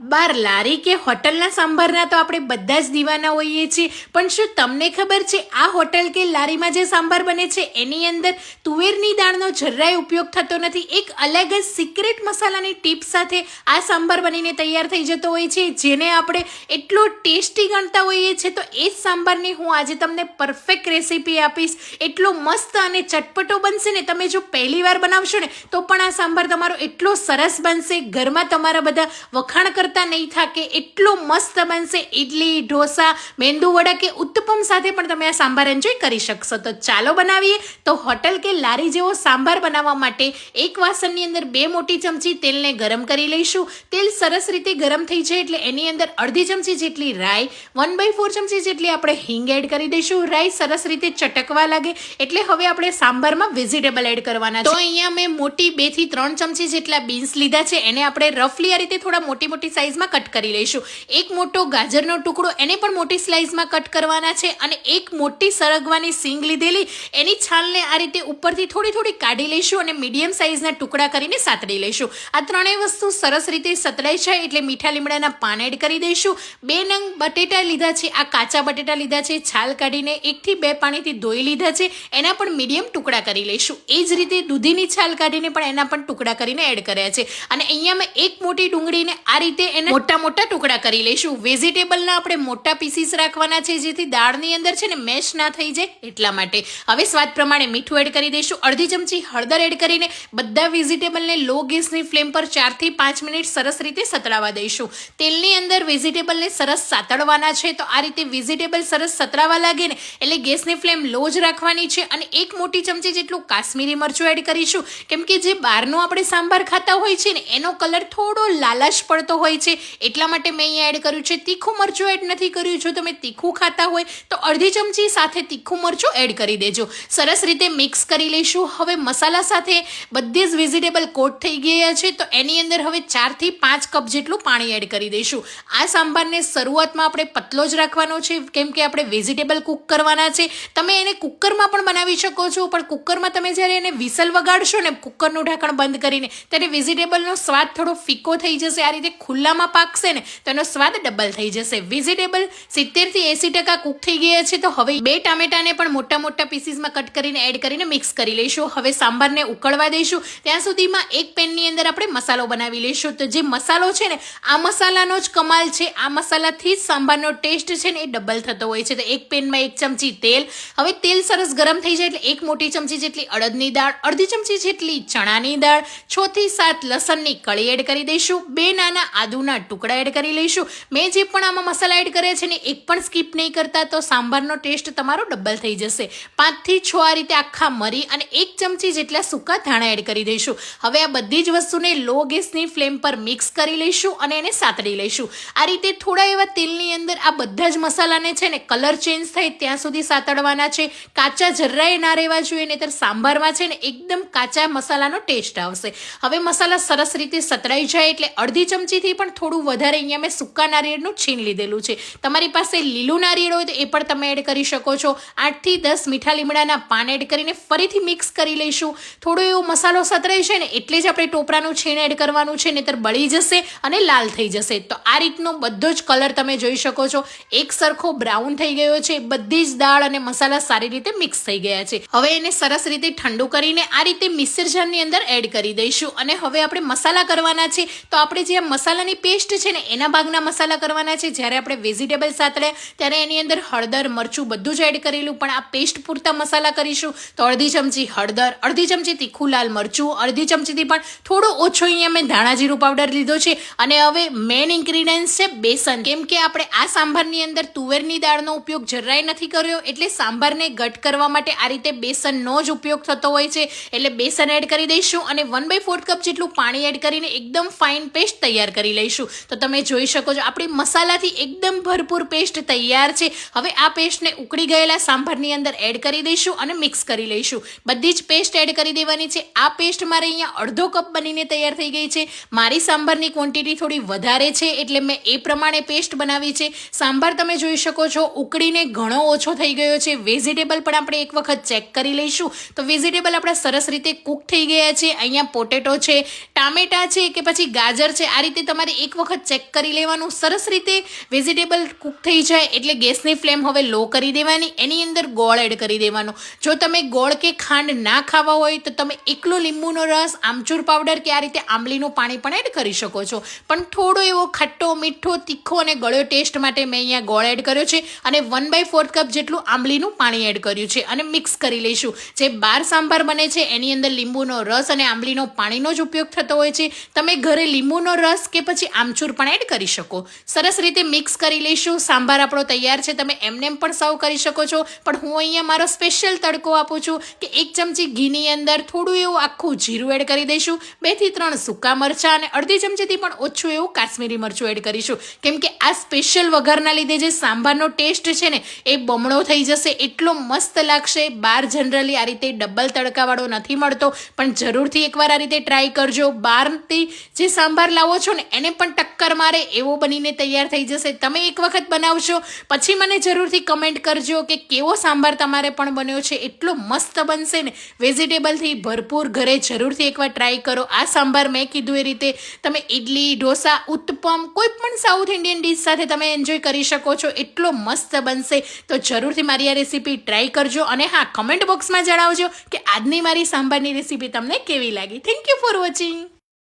બાર લારી કે હોટલના સાંભારના તો આપણે બધા જ દીવાના હોઈએ છીએ, પણ શું તમને ખબર છે આ હોટલ કે લારીમાં જે સાંભાર બને છે એની અંદર તુવેરની દાળનો જરાય ઉપયોગ થતો નથી. એક અલગ જ સિક્રેટ મસાલાની ટીપ સાથે આ સાંભાર બનીને તૈયાર થઈ જતો હોય છે, જેને આપણે એટલો ટેસ્ટી ગણતા હોઈએ છીએ. તો એ જ સાંભારની હું આજે તમને પરફેક્ટ રેસીપી આપીશ. એટલો મસ્ત અને ચટપટો બનશે ને, તમે જો પહેલી વાર બનાવશો ને તો પણ આ સાંભાર તમારો એટલો સરસ બનશે, ઘરમાં તમારા બધા વખાણ કરતા નહીં થાકે, એટલો મસ્ત બનશે. ઇડલી, ઢોસા, મેંદુ વડા કે ઉત્તપમ સાથે પણ તમે આ સાંભાર એન્જોય કરી શકશો. તો ચાલો બનાવીએ. તો હોટલ કે લારી જેવો સાંભાર બનાવવા માટે એક વાસણની અંદર 2 મોટી ચમચી તેલને ગરમ કરી લઈશું. તેલ સરસ રીતે ગરમ થઈ જાય એટલે એની અંદર અડધી ચમચી જેટલી રાઈ, 1/4 ચમચી જેટલી આપણે હિંગ એડ કરી દઈશું. રાઈ સરસ રીતે ચટકવા લાગે એટલે હવે આપણે સાંભારમાં વેજીટેબલ એડ કરવાના છે. તો અહીંયા મેં મોટી 2 થી 3 ચમચી જેટલા બીન્સ લીધા છે, એને આપણે રફલી આ રીતે થોડા મોટી સાઈઝમાં કટ કરી લઈશું. એક મોટો ગાજરનો ટુકડો, એને પણ મોટી સ્લાઈઝમાં કટ કરવાના છે. અને એક મોટી સરગવાની સિંગ લીધેલી, એની છાલને આ રીતે ઉપરથી થોડી કાઢી લઈશું અને મીડિયમ સાઈઝના ટુકડા કરીને સાતળી લઈશું. આ ત્રણેય વસ્તુ સરસ રીતે સતળાઈ જાય એટલે મીઠા લીમડાના પાન એડ કરી દઈશું. 2 નંગ બટેટા લીધા છે, આ કાચા બટેટા લીધા છે, છાલ કાઢીને 1 થી 2 પાણીથી ધોઈ લીધા છે, એના પણ મીડિયમ ટુકડા કરી લઈશું. એ જ રીતે દૂધીની છાલ કાઢીને પણ એના પણ ટુકડા કરીને એડ કર્યા છે. અને અહીંયા મેં એક મોટી ડુંગળીને આ રીતે એને મોટા ટુકડા કરી લઈશું. વેજીટેબલના આપણે મોટા પીસીસ રાખવાના છે, જેથી દાળની અંદર છે ને મેશ ના થઈ જાય એટલા માટે. હવે સ્વાદ પ્રમાણે મીઠું એડ કરી દઈશું. અડધી ચમચી હળદર એડ કરીને બધા વેજીટેબલને લો ગેસની ફ્લેમ પર 4 થી 5 મિનિટ સરસ રીતે સતળાવા દઈશું. તેલની અંદર વેજીટેબલને સરસ સાતળવાના છે. તો આ રીતે વેજીટેબલ સરસ સતળાવા લાગે ને એટલે ગેસની ફ્લેમ લો જ રાખવાની છે. અને એક મોટી ચમચી જેટલું કાશ્મીરી મરચું એડ કરીશું, કેમ કે જે બહારનો આપણે સાંભાર ખાતા હોય છે ને એનો કલર થોડો લાલાશ પડતો હોય છે, એટલા માટે મેં અહીંયા એડ કર્યું છે. તીખું મરચું એડ નથી કર્યું. જો તમે તીખું ખાતા હોય તો અડધી ચમચી સાથે તીખું મરચું એડ કરી દેજો. સરસ રીતે મિક્સ કરી લઈશું. હવે મસાલા સાથે બધી જ વેજીટેબલ કોટ થઈ ગયા છે, તો એની અંદર હવે 4 થી 5 કપ જેટલું પાણી એડ કરી દઈશું. આ સાંભારને શરૂઆતમાં આપણે પતલો જ રાખવાનો છે, કેમ કે આપણે વેજીટેબલ કૂક કરવાના છે. તમે એને કુકરમાં પણ બનાવી શકો છો, પણ કુકરમાં તમે જ્યારે એને વિસલ વગાડશો ને કુકરનું ઢાંકણ બંધ કરીને, ત્યારે વેજીટેબલનો સ્વાદ થોડો ફીકો થઈ જશે. આ રીતે ખુલ્લામાં પાકશે ને તો એનો સ્વાદ ડબલ થઈ જશે. વેજીટેબલ 70 થી 80% કૂક થઈ ગયા છે. તો હવે 2 ટામેટાને પણ મોટા પીસીસમાં કટ કરીને એડ કરીને મિક્સ કરી લઈશું. હવે સાંભારને ઉકળવા દઈશું. ત્યાં સુધીમાં એક પેનની અંદર આપણે મસાલો બનાવી લઈશું. તો જે મસાલો છે ને, આ મસાલાનો જ કમાલ છે. આ મસાલાથી જ સાંભારનો ટેસ્ટ છે ને એ ડબલ થતો હોય છે. તો એક પેનમાં 1 ચમચી તેલ. હવે તેલ સરસ ગરમ થઈ જાય એટલે 1 મોટી ચમચી જેટલી અડદની દાળ, અડધી ચમચી જેટલી ચણાની દાળ, 6 થી 7 લસણની કળી એડ કરી દઈશું. 2 નાના આદુના ટુકડા એડ કરી લઈશું. મેં જે પણ આમાં મસાલા એડ કર્યા છે ને એક પણ સ્કીપ નહીં કરતા, તો સાંભારનો ટેસ્ટ તમારો ડબલ થઈ જશે. 5 થી 6 આ રીતે આખા મરી અને 1 ચમચી જેટલા સૂકા ધાણા એડ કરી દઈશું. હવે આ બધી જ વસ્તુને લો ગેસની ફ્લેમ પર મિક્સ કરી લઈશું અને એને સાતળી લઈશું. આ રીતે થોડા એવા તેલની અંદર આ બધા જ મસાલાને છે ને કલર ચેન્જ થાય ત્યાં સુધી સાતળવાના છે. કાચા જરાય ના રહેવા જોઈએ, નહીંતર સાંભારમાં છે ને એકદમ કાચા મસાલાનો ટેસ્ટ આવશે. હવે મસાલા સરસ રીતે સતળાઈ જાય એટલે અડધી ચમચીથી પણ થોડું વધારે અહીંયા મેં સૂકા નારિયેળનું છીણ લીધેલું છે. તમારી પાસે લીલું નારિયેળ હોય તો એ પણ તમે એડ કરી શકો છો. 8 થી 10 મીઠા લીમડાના પાન એડ કરીને ફરીથી મિક્સ કરી લઈશું. થોડો એવો મસાલો સતરાઈ છે ને એટલે જ આપણે ટોપરાનું છીણ એડ કરવાનું છે, નહીંતર બળી જશે અને લાલ થઈ જશે. તો આ રીતનો બધો જ કલર તમે જોઈ શકો છો, એક સરખો બ્રાઉન થઈ ગયો છે. બધી જ દાળ અને મસાલા સારી રીતે મિક્સ થઈ ગયા છે. હવે એને સરસ રીતે ઠંડુ કરીને આ રીતે મિક્સર જારની અંદર એડ કરી દઈશું. અને હવે આપણે મસાલા કરવાના છે. તો આપણે જે મસાલાની પેસ્ટ છે ને એના ભાગના મસાલા કરવાના છે. જ્યારે આપણે વેજીટેબલ સાતળ્યા ત્યારે એની અંદર હળદર, મરચું બધું જ એડ કરેલું, પણ આ પેસ્ટ પૂરતા મસાલા કરીશું. તો અડધી ચમચી હળદર, અડધી ચમચી તીખું લાલ મરચું, અડધી ચમચીથી પણ થોડો ઓછો અહીંયા મેં ધાણા જીરું પાવડર લીધો છે. અને હવે મેઇન ઇન્ગ્રીડિયન્ટ છે બેસન. કેમ કે આપણે આ સાંભારની અંદર તુવેરની દાળનો ઉપયોગ જરાય નથી કર્યો, એટલે સાંભારને ઘટ કરવા માટે આ રીતે બેસનનો જ ઉપયોગ થતો હોય છે. એટલે બેસન એડ કરી દઈશું અને 1/4 કપ જેટલું પાણી એડ કરીને એકદમ ફાઇન પેસ્ટ તૈયાર કરી લઈશું. તો તમે જોઈ શકો છો આપણી મસાલાથી એકદમ ભરપૂર પેસ્ટ તૈયાર છે. હવે આ પેસ્ટને ઉકળી ગયેલા સાંભારની અંદર એડ કરી દઈશું અને મિક્સ કરી લઈશું. બધી જ પેસ્ટ એડ કરી દેવાની છે. આ પેસ્ટ મારે અહીંયા અડધો કપ બનીને તૈયાર થઈ ગઈ છે. મારી સાંભારની ક્વોન્ટિટી થોડી વધારે છે એટલે મેં એ પ્રમાણે પેસ્ટ બનાવી છે. સાંભાર તમે જોઈ શકો છો ઉકળીને ઘણો ઓછો થઈ ગયો છે. વેજીટેબલ પણ આપણે એક વખત ચેક કરી લઈશું. તો વેજીટેબલ આપણા સરસ રીતે કૂક થઈ ગયા છે. અહીંયા પોટેટો છે, ટામેટા છે કે પછી ગાજર છે, આ રીતે તમારે તમારે એક વખત ચેક કરી લેવાનું. સરસ રીતે વેજીટેબલ કૂક થઈ જાય એટલે ગેસની ફ્લેમ હવે લો કરી દેવાની. એની અંદર ગોળ એડ કરી દેવાનો. જો તમે ગોળ કે ખાંડ ના ખાવા હોય તો તમે એકલો લીંબુનો રસ, આમચૂર પાવડર કે આ રીતે આંબલીનું પાણી પણ એડ કરી શકો છો. પણ થોડો એવો ખટ્ટો, મીઠો, તીખો અને ગળ્યો ટેસ્ટ માટે મેં અહીંયા ગોળ એડ કર્યો છે અને 1/4 કપ જેટલું આંબલીનું પાણી એડ કર્યું છે અને મિક્સ કરી લઈશું. જે બાર સાંભાર બને છે એની અંદર લીંબુનો રસ અને આંબલીનો પાણીનો જ ઉપયોગ થતો હોય છે. તમે ઘરે લીંબુનો રસ કે પછી આમચૂર પણ એડ કરી શકો. સરસ રીતે મિક્સ કરી લઈશું. સાંભાર આપણો તૈયાર છે. તમે એમનેમ પણ સર્વ કરી શકો છો, પણ હું અહીંયા મારો સ્પેશિયલ તડકો આપું છું કે 1 ચમચી ઘીની અંદર થોડું એવું આખું જીરું એડ કરી દઈશું, 2 થી 3 સૂકા મરચાં અને અડધી ચમચીથી પણ ઓછું એવું કાશ્મીરી મરચું એડ કરીશું. કેમ કે આ સ્પેશિયલ વઘારના લીધે જે સાંભારનો ટેસ્ટ છે ને એ બમણો થઈ જશે, એટલો મસ્ત લાગશે. બહાર જનરલી આ રીતે ડબલ તડકાવાળો નથી મળતો, પણ જરૂરથી એકવાર આ રીતે ટ્રાય કરજો. બહારથી જે સાંભાર લાવો છો ને એને પણ ટક્કર મારે એવો બનીને તૈયાર થઈ જશે. તમે એક વખત બનાવશો પછી મને જરૂરથી કમેન્ટ કરજો કે કેવો સાંભાર તમારે પણ બન્યો છે. એટલો મસ્ત બનશે ને, વેજીટેબલથી ભરપૂર. ઘરે જરૂરથી એકવાર ટ્રાય કરો. આ સાંભાર મેં કીધું એ રીતે તમે ઇડલી, ઢોસા, ઉત્તપમ, કોઈ પણ સાઉથ ઇન્ડિયન ડિશ સાથે તમે એન્જોય કરી શકો છો. એટલો મસ્ત બનશે. તો જરૂરથી મારી આ રેસીપી ટ્રાય કરજો અને હા, કમેન્ટ બોક્સમાં જણાવજો કે આજની મારી સાંભારની રેસીપી તમને કેવી લાગી. Thank you for watching.